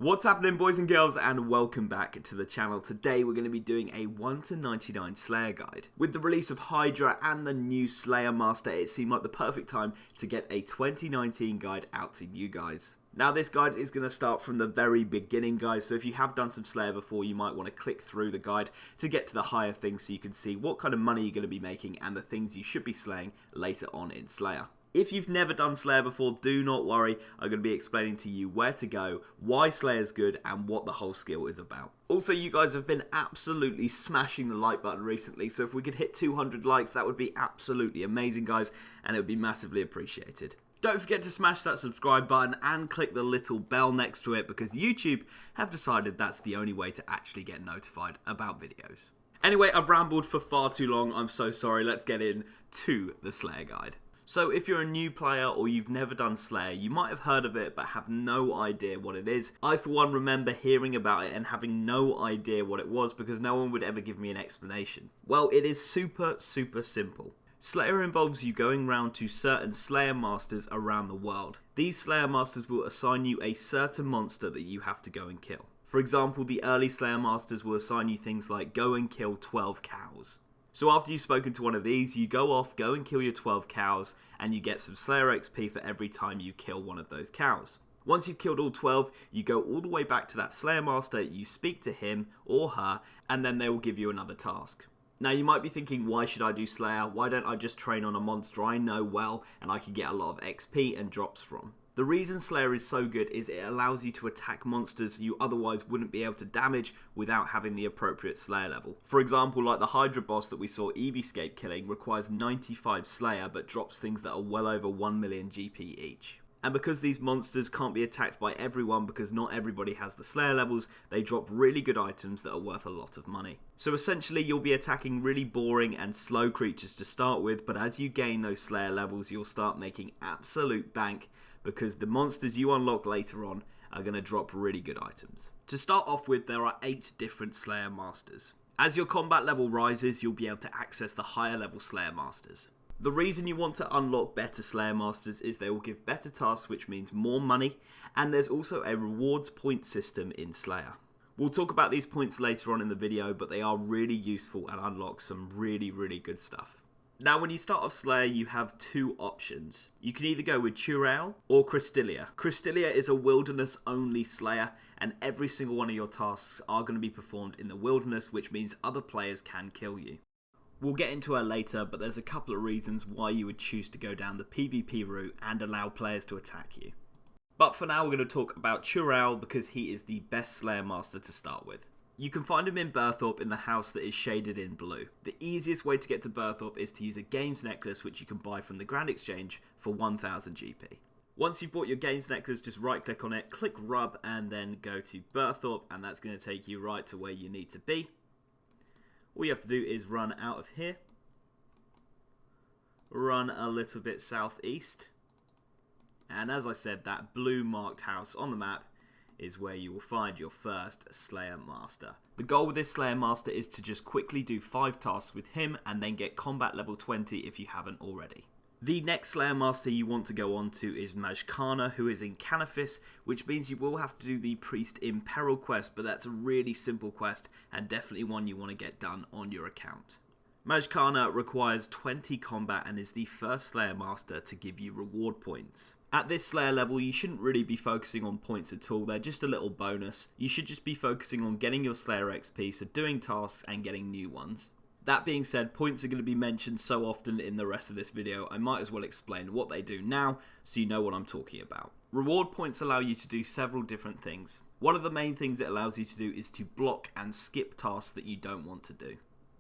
What's happening, boys and girls, and welcome back to the channel. Today we're going to be doing a 1 to 99 Slayer guide. With the release of Hydra and the new Slayer Master, it seemed like the perfect time to get a 2019 guide out to you guys. Now this guide is going to start from the very beginning, guys, so if you have done some Slayer before, you might want to click through the guide to get to the higher things so you can see what kind of money you're going to be making and the things you should be slaying later on in Slayer. If you've never done Slayer before, do not worry. I'm going to be explaining to you where to go, why Slayer's good, and what the whole skill is about. Also, you guys have been absolutely smashing the like button recently, so if we could hit 200 likes, that would be absolutely amazing, guys, and it would be massively appreciated. Don't forget to smash that subscribe button and click the little bell next to it, because YouTube have decided that's the only way to actually get notified about videos. Anyway, I've rambled for far too long. I'm so sorry. Let's get into the Slayer guide. So if you're a new player or you've never done Slayer, you might have heard of it but have no idea what it is. I for one remember hearing about it and having no idea what it was because no one would ever give me an explanation. Well, it is super simple. Slayer involves you going round to certain Slayer Masters around the world. These Slayer Masters will assign you a certain monster that you have to go and kill. For example, the early Slayer Masters will assign you things like go and kill 12 cows. So after you've spoken to one of these, you go and kill your 12 cows, and you get some Slayer XP for every time you kill one of those cows. Once you've killed all 12, you go all the way back to that Slayer Master, you speak to him or her, and then they will give you another task. Now you might be thinking, why should I do Slayer? Why don't I just train on a monster I know well and I can get a lot of XP and drops from? The reason Slayer is so good is it allows you to attack monsters you otherwise wouldn't be able to damage without having the appropriate Slayer level. For example, like the Hydra boss that we saw Eevescape killing requires 95 Slayer but drops things that are well over 1 million GP each. And because these monsters can't be attacked by everyone because not everybody has the Slayer levels, they drop really good items that are worth a lot of money. So essentially you'll be attacking really boring and slow creatures to start with, but as you gain those Slayer levels you'll start making absolute bank because the monsters you unlock later on are going to drop really good items. To start off with, there are 8 different Slayer Masters. As your combat level rises, you'll be able to access the higher level Slayer Masters. The reason you want to unlock better Slayer Masters is they will give better tasks, which means more money, and there's also a rewards point system in Slayer. We'll talk about these points later on in the video, but they are really useful and unlock some really good stuff. Now when you start off Slayer, you have 2 options. You can either go with Dorado or Christie. Christie is a wilderness only Slayer, and every single one of your tasks are going to be performed in the wilderness, which means other players can kill you. We'll get into her later, but there's a couple of reasons why you would choose to go down the PvP route and allow players to attack you. But for now we're going to talk about Dorado because he is the best Slayer Master to start with. You can find him in Berthorpe in the house that is shaded in blue. The easiest way to get to Berthorpe is to use a games necklace which you can buy from the Grand Exchange for 1000 GP. Once you've bought your games necklace, just right click on it, click rub, and then go to Berthorpe, and that's going to take you right to where you need to be. All you have to do is run out of here, run a little bit southeast, and as I said, that blue marked house on the map is where you will find your first Slayer Master. The goal with this Slayer Master is to just quickly do 5 tasks with him and then get combat level 20 if you haven't already. The next Slayer Master you want to go on to is Kona, who is in Canifis, which means you will have to do the Priest in Peril quest, but that's a really simple quest and definitely one you want to get done on your account. Kona requires 20 combat and is the first Slayer Master to give you reward points. At this Slayer level, you shouldn't really be focusing on points at all, they're just a little bonus. You should just be focusing on getting your Slayer XP, so doing tasks and getting new ones. That being said, points are going to be mentioned so often in the rest of this video, I might as well explain what they do now so you know what I'm talking about. Reward points allow you to do several different things. One of the main things it allows you to do is to block and skip tasks that you don't want to do.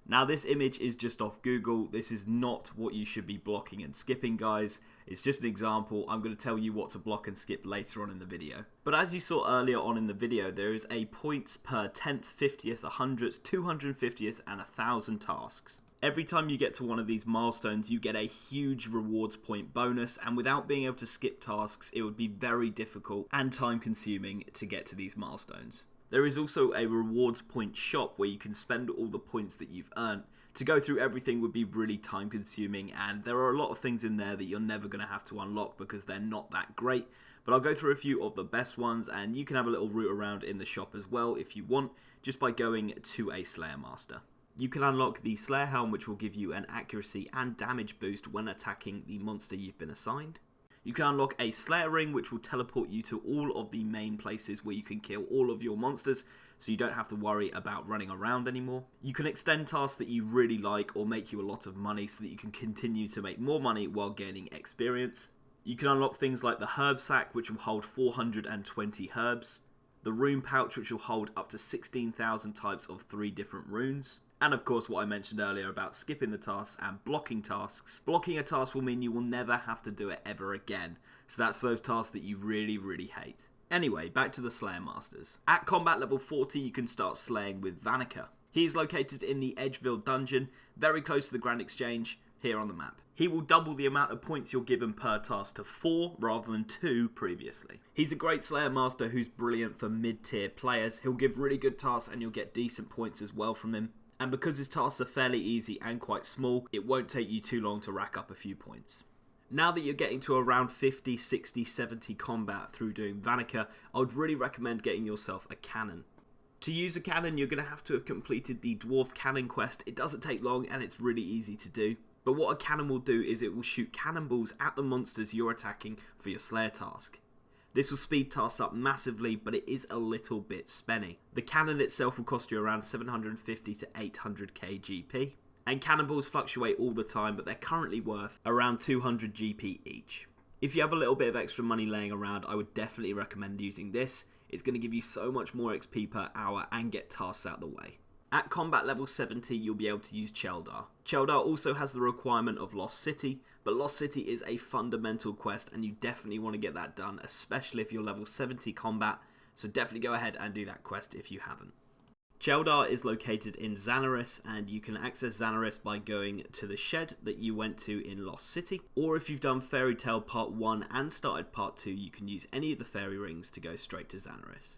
Now this image is just off Google, this is not what you should be blocking and skipping, guys. It's just an example. I'm going to tell you what to block and skip later on in the video. But as you saw earlier on in the video, there is a points per 10th, 50th, 100th, 250th and 1000 tasks. Every time you get to one of these milestones, you get a huge rewards point bonus, and without being able to skip tasks, it would be very difficult and time consuming to get to these milestones. There is also a rewards point shop where you can spend all the points that you've earned. To go through everything would be really time consuming, and there are a lot of things in there that you're never going to have to unlock because they're not that great, but I'll go through a few of the best ones, and you can have a little root around in the shop as well if you want, just by going to a Slayer Master. You can unlock the Slayer Helm, which will give you an accuracy and damage boost when attacking the monster you've been assigned. You can unlock a Slayer Ring, which will teleport you to all of the main places where you can kill all of your monsters, so you don't have to worry about running around anymore. You can extend tasks that you really like or make you a lot of money so that you can continue to make more money while gaining experience. You can unlock things like the Herb Sack, which will hold 420 herbs, the Rune Pouch, which will hold up to 16,000 types of 3 different runes, and of course what I mentioned earlier about skipping the tasks and blocking tasks. Blocking a task will mean you will never have to do it ever again, so that's for those tasks that you really hate. Anyway, back to the Slayer Masters. At combat level 40 you can start slaying with Vanica. He is located in the Edgeville dungeon, very close to the Grand Exchange, here on the map. He will double the amount of points you're given per task to 4 rather than 2 previously. He's a great Slayer Master who's brilliant for mid-tier players. He'll give really good tasks and you'll get decent points as well from him. And because his tasks are fairly easy and quite small, it won't take you too long to rack up a few points. Now that you're getting to around 50, 60, 70 combat through doing Vanica, I would really recommend getting yourself a cannon. To use a cannon, you're going to have to have completed the Dwarf Cannon quest. It doesn't take long and it's really easy to do. But what a cannon will do is it will shoot cannonballs at the monsters you're attacking for your Slayer task. This will speed tasks up massively, but it is a little bit spenny. The cannon itself will cost you around 750 to 800k GP. And cannonballs fluctuate all the time, but they're currently worth around 200 GP each. If you have a little bit of extra money laying around, I would definitely recommend using this. It's going to give you so much more XP per hour and get tasks out of the way. At combat level 70, you'll be able to use Cheldar. Cheldar also has the requirement of Lost City, but Lost City is a fundamental quest and you definitely want to get that done, especially if you're level 70 combat, so definitely go ahead and do that quest if you haven't. Cheldar is located in Xanaris, and you can access Xanaris by going to the shed that you went to in Lost City, or if you've done Fairy Tale Part 1 and started Part 2, you can use any of the fairy rings to go straight to Xanaris.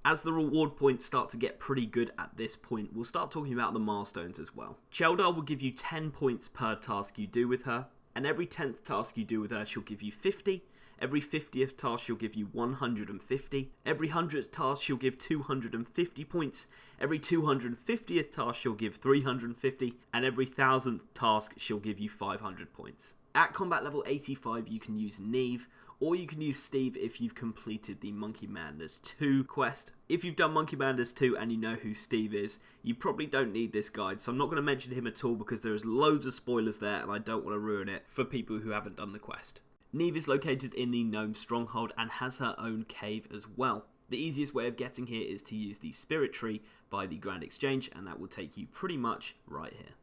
As the reward points start to get pretty good at this point, we'll start talking about the milestones as well. Cheldar will give you 10 points per task you do with her, and every 10th task you do with her she'll give you 50, every 50th task she'll give you 150, every 100th task she'll give 250 points, every 250th task she'll give 350, and every 1000th task she'll give you 500 points. At combat level 85 you can use Neve, or you can use Steve if you've completed the Monkey Madness 2 quest. If you've done Monkey Madness 2 and you know who Steve is, you probably don't need this guide, so I'm not going to mention him at all because there's loads of spoilers there and I don't want to ruin it for people who haven't done the quest. Neve is located in the Gnome Stronghold and has her own cave as well. The easiest way of getting here is to use the Spirit Tree by the Grand Exchange, and that will take you pretty much right here.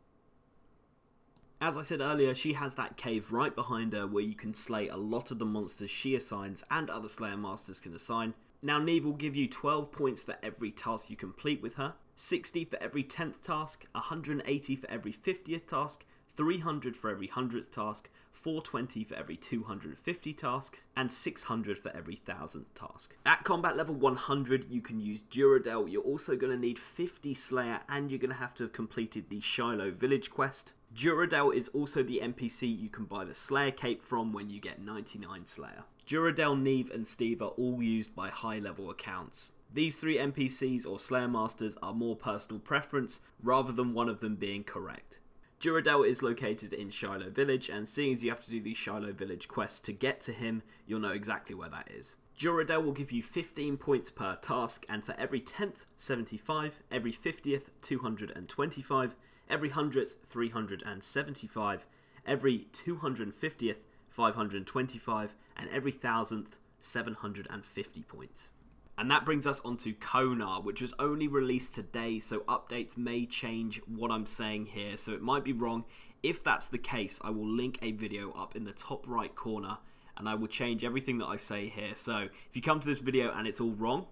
As I said earlier, she has that cave right behind her where you can slay a lot of the monsters she assigns and other Slayer Masters can assign. Now Neve will give you 12 points for every task you complete with her, 60 for every 10th task, 180 for every 50th task, 300 for every 100th task, 420 for every 250 tasks, and 600 for every 1000th task. At combat level 100 you can use Dorado. You're also going to need 50 Slayer and you're going to have to have completed the Shiloh Village quest. Dorado is also the NPC you can buy the Slayer cape from when you get 99 Slayer. Dorado, Neve and Steve are all used by high level accounts. These 3 NPCs or Slayer Masters are more personal preference rather than one of them being correct. Dorado is located in Shiloh Village, and seeing as you have to do the Shiloh Village quest to get to him, you'll know exactly where that is. Dorado will give you 15 points per task, and for every 10th, 75, every 50th, 225, every 100th, 375, every 250th, 525, and every 1000th, 750 points. And that brings us on to Kona, which was only released today, so updates may change what I'm saying here, so it might be wrong. If that's the case, I will link a video up in the top right corner, and I will change everything that I say here. So if you come to this video and it's all wrong,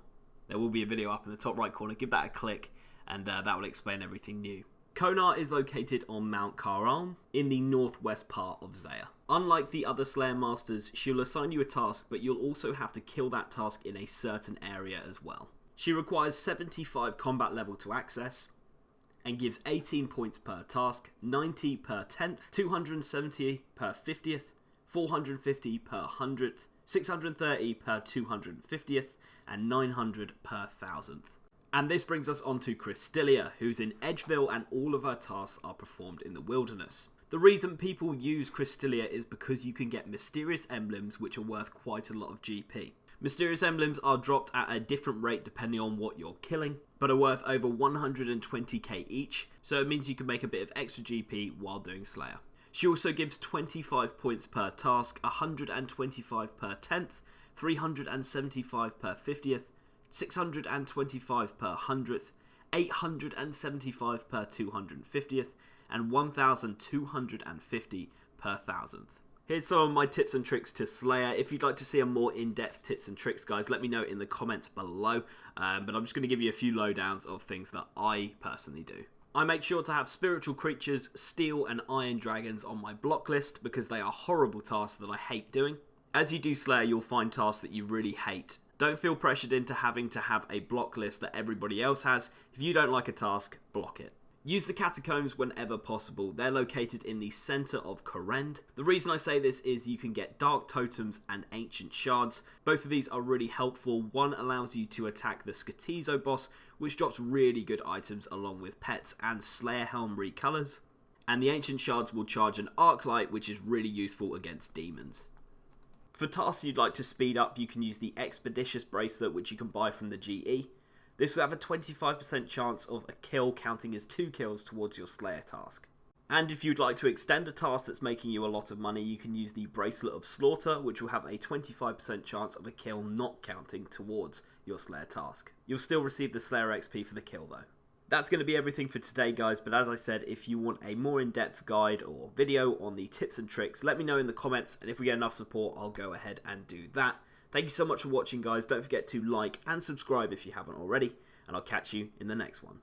there will be a video up in the top right corner. Give that a click, and that will explain everything new. Kona is located on Mount Karalm in the northwest part of Zaya. Unlike the other Slayer Masters, she'll assign you a task, but you'll also have to kill that task in a certain area as well. She requires 75 combat level to access, and gives 18 points per task, 90 per 10th, 270 per 50th, 450 per 100th, 630 per 250th, and 900 per 1000th. And this brings us on to Christie, who's in Edgeville and all of her tasks are performed in the wilderness. The reason people use Christie is because you can get mysterious emblems which are worth quite a lot of GP. Mysterious emblems are dropped at a different rate depending on what you're killing, but are worth over 120k each, so it means you can make a bit of extra GP while doing Slayer. She also gives 25 points per task, 125 per 10th, 375 per 50th, 625 per 100th, 875 per 250th, and 1250 per 1000th. Here's some of my tips and tricks to Slayer. If you'd like to see a more in-depth tips and tricks, guys, let me know in the comments below. But I'm just going to give you a few lowdowns of things that I personally do. I make sure to have spiritual creatures, steel and iron dragons on my block list because they are horrible tasks that I hate doing. As you do Slayer, you'll find tasks that you really hate. Don't feel pressured into having to have a block list that everybody else has. If you don't like a task, block it. Use the catacombs whenever possible. They're located in the centre of Korend. The reason I say this is you can get dark totems and ancient shards. Both of these are really helpful. One allows you to attack the Skatizo boss, which drops really good items along with pets and Slayer helm recolors. And the ancient shards will charge an arc light, which is really useful against demons. For tasks you'd like to speed up, you can use the Expeditious Bracelet, which you can buy from the GE. This will have a 25% chance of a kill, counting as 2 kills towards your Slayer task. And if you'd like to extend a task that's making you a lot of money, you can use the Bracelet of Slaughter, which will have a 25% chance of a kill not counting towards your Slayer task. You'll still receive the Slayer XP for the kill though. That's going to be everything for today, guys, but as I said, if you want a more in-depth guide or video on the tips and tricks, let me know in the comments, and if we get enough support, I'll go ahead and do that. Thank you so much for watching, guys. Don't forget to like and subscribe if you haven't already, and I'll catch you in the next one.